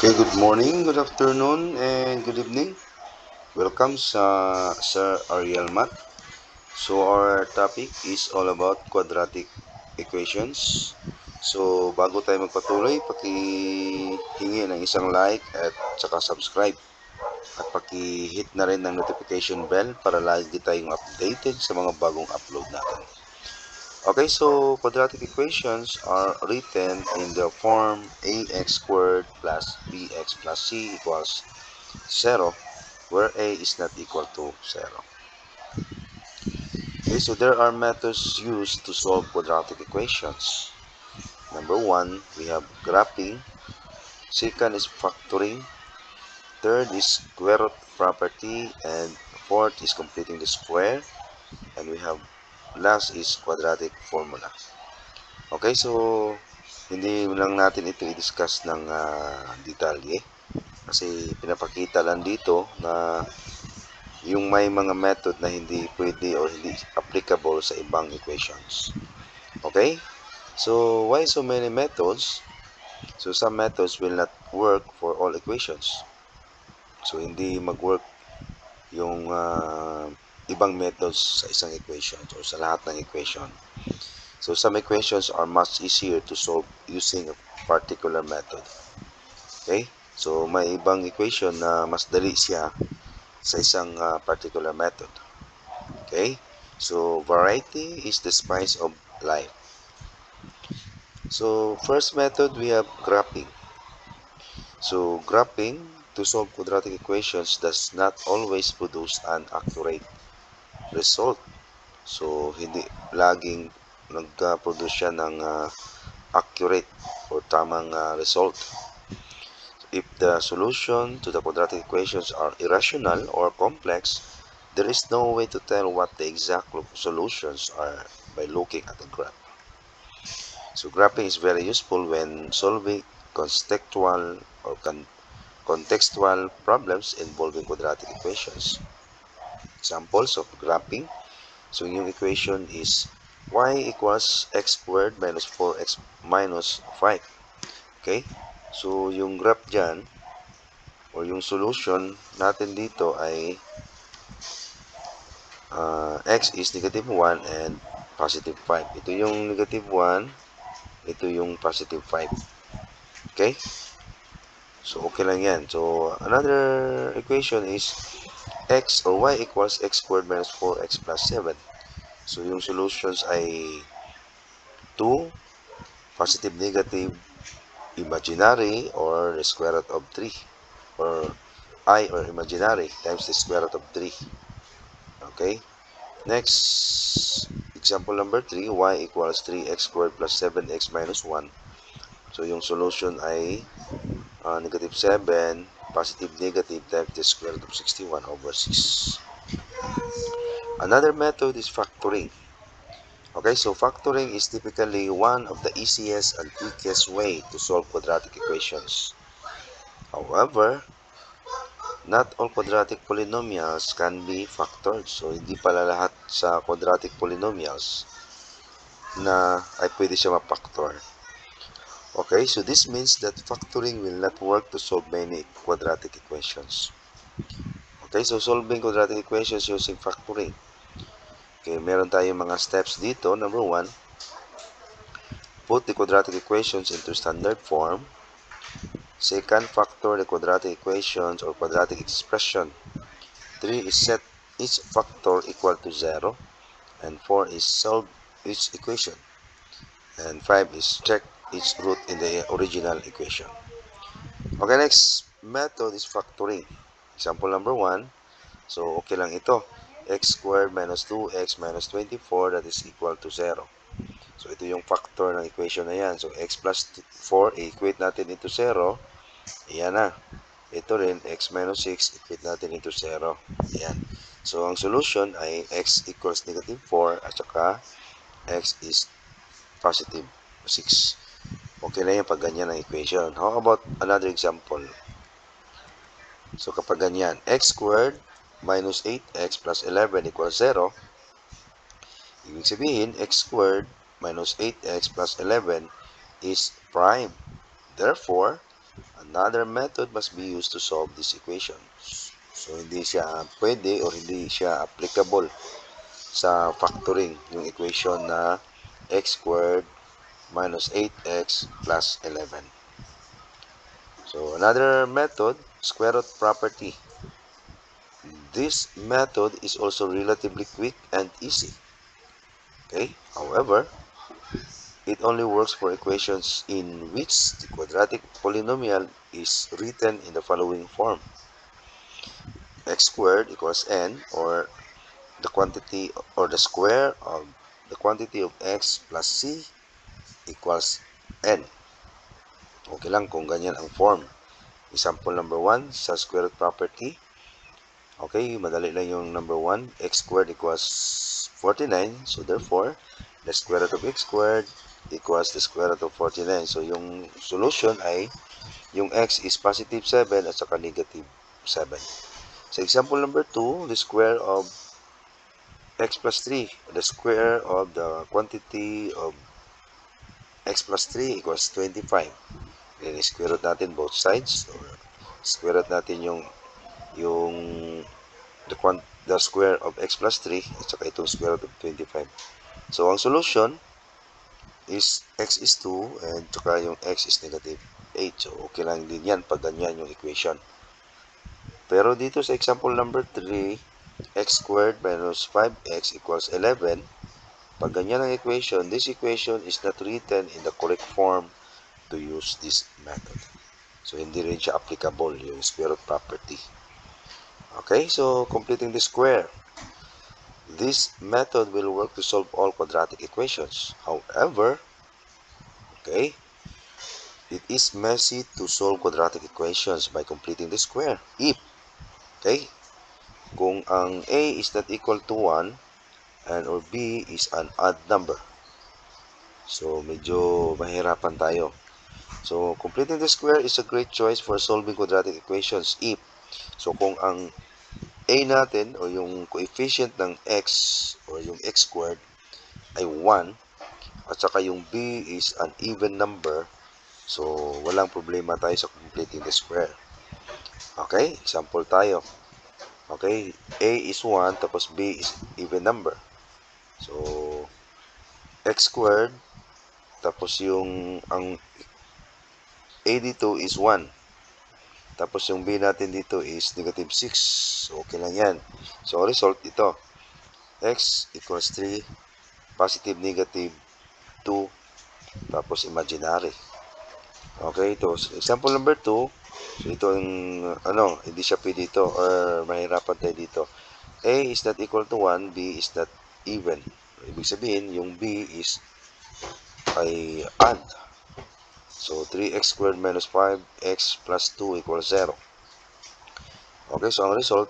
Okay, good morning, good afternoon, and good evening. Welcome sa Sir Ariel Math. So our topic is all about quadratic equations. So bago tayo magpatuloy, pakihingi ng isang like at saka subscribe. At paki-hit na rin ng notification bell para lagi tayong updated sa mga bagong upload natin. Okay, so quadratic equations are written in the form ax squared plus bx plus c equals 0, where a is not equal to 0. Okay, so there are methods used to solve quadratic equations. Number one, we have graphing. Second is factoring. Third is square root property. And fourth is completing the square. And we have last is quadratic formula. Okay, so hindi lang natin ito i-discuss ng detalye. Kasi pinapakita lang dito na yung may mga method na hindi pwede or hindi applicable sa ibang equations. Okay? So, why so many methods? So, some methods will not work for all equations. So, hindi mag-work yung ibang methods sa isang equation or sa lahat ng equation. So, some equations are much easier to solve using a particular method. Okay? So, may ibang equation na mas dali siya sa isang particular method. Okay? So, variety is the spice of life. So, first method, we have graphing. So, graphing to solve quadratic equations does not always produce an accurate result. So, hindi laging nag-produce siya ng accurate or tamang result. If the solution to the quadratic equations are irrational or complex, there is no way to tell what the exact solutions are by looking at the graph. So graphing is very useful when solving contextual or contextual problems involving quadratic equations. Examples of graphing. So yung equation is y equals x squared minus 4x minus 5. Okay? So yung graph dyan or yung solution natin dito ay x is negative 1 and positive 5. Ito yung negative 1, ito yung positive 5. Okay? So, okay lang yan. So, another equation is x or y equals x squared minus 4x plus 7. So, yung solutions ay 2, positive, negative, imaginary, or the square root of 3. Or I or imaginary times the square root of 3. Okay? Next, example number 3, y equals 3x squared plus 7x minus 1. So, yung solution ay negative 7, positive, negative times the square root of 61 over 6. Another method is factoring. Okay, so factoring is typically one of the easiest and quickest way to solve quadratic equations. However, not all quadratic polynomials can be factored. So, hindi pala lahat sa quadratic polynomials na ay pwede siya ma-factor. Okay, so this means that factoring will not work to solve many quadratic equations. Okay, so solving quadratic equations using factoring. Okay, meron tayong mga steps dito. Number 1, put the quadratic equations into standard form. Second, factor the quadratic equations or quadratic expression. 3 is set each factor equal to 0. And 4 is solve each equation. And 5 is check each root in the original equation. Okay, next method is factoring. Example number 1. So, okay lang ito. X squared minus 2x minus 24 that is equal to 0. So, ito yung factor ng equation na yan. So, x plus 4, i-equate natin into 0. Ayan na. Ito rin, x minus 6, equate natin into 0. Ayan. So, ang solution ay x equals negative 4 at saka x is positive 6. Okay na yan pag ganyan ang equation. How about another example? So, kapag ganyan, x squared minus 8x plus 11 equals 0, ibig sabihin, x squared minus 8x plus 11 is prime. Therefore, another method must be used to solve this equation. So, hindi siya pwede or hindi siya applicable sa factoring, yung equation na x squared minus 8x plus 11. So, another method, square root property. This method is also relatively quick and easy. Okay? However, it only works for equations in which the quadratic polynomial is written in the following form. X squared equals n, or the quantity or the square of the quantity of x plus c equals n. Okay lang kung ganyan ang form. Example number 1 sa square root property. Okay, madali lang yung number 1. X squared equals 49. So therefore, the square root of x squared equals the square root of 49. So yung solution ay yung x is positive 7 at saka negative 7. So example number 2, the square of x plus 3. The square of the quantity of x plus 3 equals 25. Then square root natin both sides, or square root natin yung the square of x plus 3 at saka itong square root of 25. So ang solution is x is 2 and saka yung x is negative 8. So okay lang din yan pag ganyan yung equation. Pero dito sa example number 3, x squared minus 5x equals 11. Pag ganyan ang equation, this equation is not written in the correct form to use this method. So, hindi rin siya applicable yung square root property. Okay, so completing the square. This method will work to solve all quadratic equations. However, okay, it is messy to solve quadratic equations by completing the square. If, okay, kung ang A is not equal to 1 and or B is an odd number. So, medyo mahirapan tayo. So, completing the square is a great choice for solving quadratic equations if, so kung ang a natin o yung coefficient ng x or yung x squared ay 1 at saka yung b is an even number, so walang problema tayo sa completing the square. Okay, example tayo. Okay, a is 1 tapos b is even number. So, x squared tapos yung ang a dito is 1. Tapos yung b natin dito is negative 6. So, okay lang yan. So, result ito. X equals 3, positive, negative, 2, tapos imaginary. Okay, ito. Example number 2. So, ito ang, hindi siya pwede dito or mahirapan tayo dito. A is not equal to 1, B is not even. Ibig sabihin, yung B is ay odd. So, 3x squared minus 5x plus 2 equals 0. Okay, so ang result,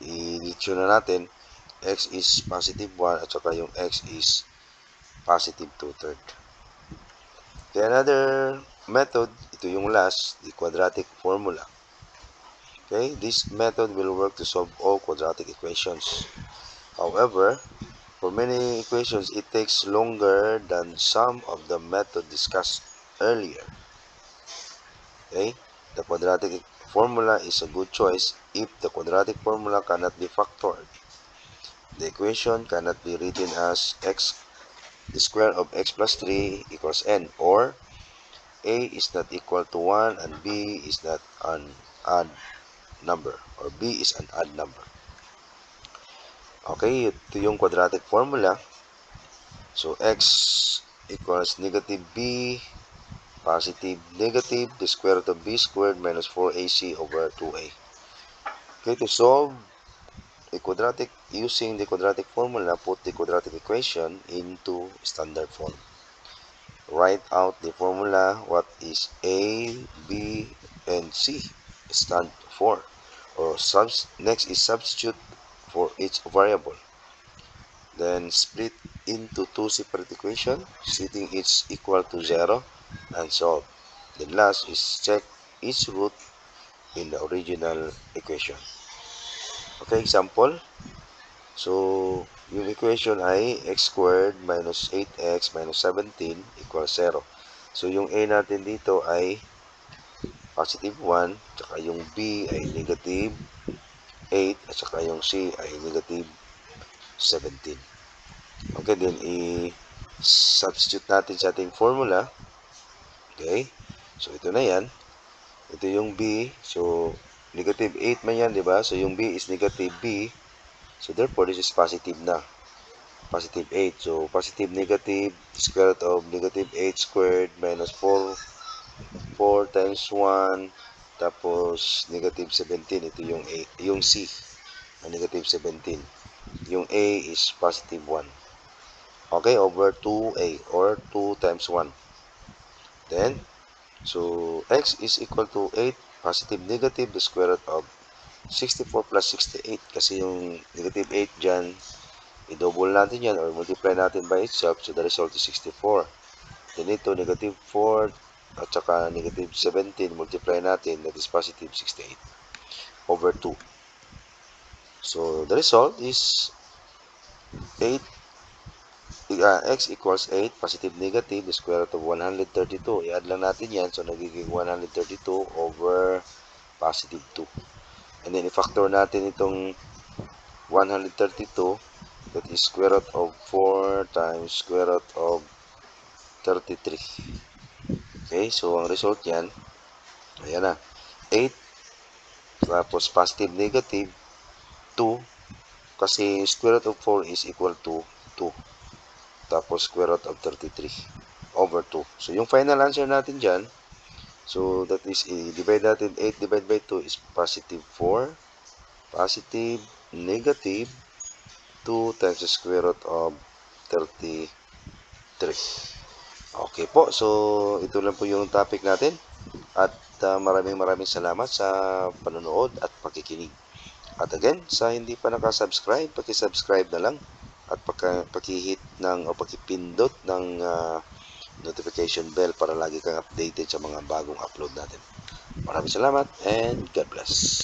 i-dicture na natin, x is positive 1 at saka yung x is positive 2/3. Okay, another method, ito yung last, the quadratic formula. Okay, this method will work to solve all quadratic equations. However, for many equations, it takes longer than some of the method discussed earlier. Okay, the quadratic formula is a good choice if the quadratic formula cannot be factored. The equation cannot be written as x, the square of x plus 3 equals n, or a is not equal to 1 and b is not an odd number, or b is an odd number. Okay, ito yung quadratic formula. So, x equals negative b positive negative the square root of b squared minus 4ac over 2a. Okay, to solve a quadratic using the quadratic formula, put the quadratic equation into standard form. Write out the formula, what is a, b, and c stand for. Or next is substitute for each variable. Then split into two separate equations, setting each equal to 0, and solve. Then last is check each root in the original equation. Okay, example. So, yung equation ay x squared minus 8x minus 17 equals 0. So, yung a natin dito ay positive 1, tsaka yung B ay negative 8, at saka yung C ay negative 17. Okay, then i-substitute natin sa ating formula. Okay, so ito na yan. Ito yung B, so negative 8 man yan, di ba? So yung B is negative B, so therefore this is positive na. Positive 8. So, positive negative, square root of negative 8 squared minus 4 times 1, tapos negative 17. Ito yung A, yung C, negative 17. Yung A is positive 1. Okay, over 2A, or 2 times 1. Then, so, X is equal to 8, positive negative, the square root of 64 plus 68. Kasi yung negative 8 dyan, i-double natin yan or multiply natin by itself. So, the result is 64. Then ito, negative 4 at saka negative 17, multiply natin, that is positive 68 over 2. So, the result is 8, x equals 8, positive negative, the square root of 132. I-add lang natin yan. So, nagiging 132 over positive 2. And then, i-factor natin itong 132. That is square root of 4 times square root of 33. Okay, so ang result yan, ayan na, 8, tapos positive negative 2, kasi square root of 4 is equal to 2, tapos square root of 33 over 2. So yung final answer natin dyan, so that is, divide natin, 8 divided by 2 is positive 4, positive negative 2 times the square root of 33. Okay po, so ito lang po yung topic natin. At maraming salamat sa panonood at pakikinig. At again, sa hindi pa nakasubscribe, paki-subscribe na lang at paki-hit ng o paki-pindot ng notification bell para lagi kang updated sa mga bagong upload natin. Maraming salamat and God bless.